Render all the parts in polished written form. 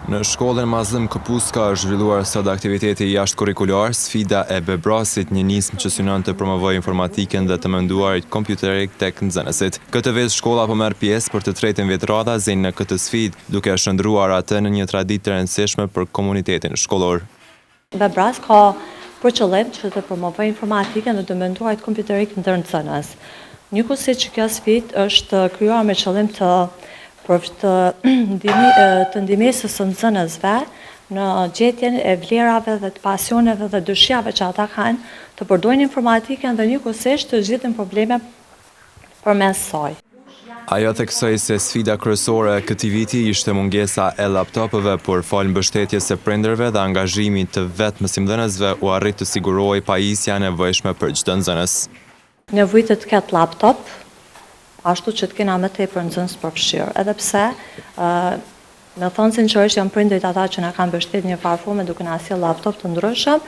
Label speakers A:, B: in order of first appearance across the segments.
A: Në shkollën Mazlëm Këpuska është zhvilluar sot aktiviteti jashtëkurrikular Sfida e Bebrasit, një nismë që synon të promovojë informatikën dhe të menduarit kompjuterik tek nxënësit. Këtë vit shkolla po merr pjesë për të tretën vit radhazi në këtë sfidë, duke shndruar atë në një traditë të rëndësishme për komunitetin shkollor.
B: Bebras ka për qëllim që të promovojë informatikën dhe të menduarit kompjuterik ndër nxënës. Njëkohësisht që kjo sfidë është krijuar me qëllim të ndihmesës së nxënësve në gjetjen e vlerave dhe të pasioneve dhe dëshirave që ata kanë të përdorin informatikën dhe njëkohësisht të zgjidhin probleme përmes saj.
A: Ajo theksoi se sfida kryesore e këtij viti ishte mungesa e laptopëve, por fal mbështetje së prindërve dhe angazhimi të vetë mësimdhënësve u arrit të sigurojë pajisja e nevojshme për çdo nxënës.
B: Nevojë të ketë laptop, ashtu që të kena më tepër nxënës përfshirë, edhe pse me thonë sinqerisht janë prindërit ata që na kanë mbështetur një farë forme duke na sjellë laptop të ndryshëm,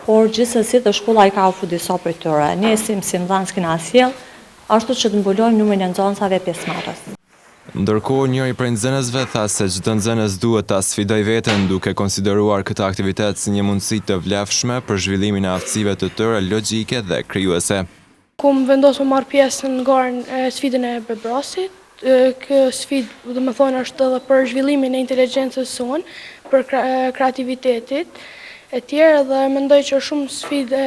B: por gjithsesi të shkolla i ka ofruar disa prej tyre. Ne si mësimdhënës kena sjell, ashtu që të mbulojmë numrin e nxënësave pjesëmarrës.
A: Ndërkohë, njëri prej nxënësve tha se çdo nxënës duhet ta sfidojë veten duke konsideruar këtë aktivitet si një mundësi të vlefshme për zhvillimin e aftësive të tyre logjike dhe krijuese.
C: Kum vendosur marr pjesë në garën e sfidën e Bebrasit. Kjo sfidë, do të thonë, është edhe për zhvillimin e inteligjencës sonë, për kreativitetit e tjerë, dhe mendoj që shumë sfidë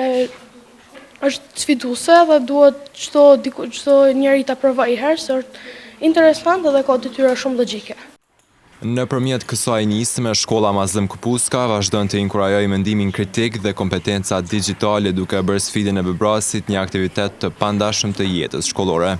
C: është sfiduese dhe duhet çdo njeri ta provojë herë, se është interesant dhe ka detyra shumë logjike.
A: Nëpërmjet kësaj nisme, shkolla Mazlëm Këpuska vazhdon të inkurajojë mendimin kritik dhe kompetencat digjitale duke bërë sfidën e Bebrasit një aktivitet të pandashëm të jetës shkollore.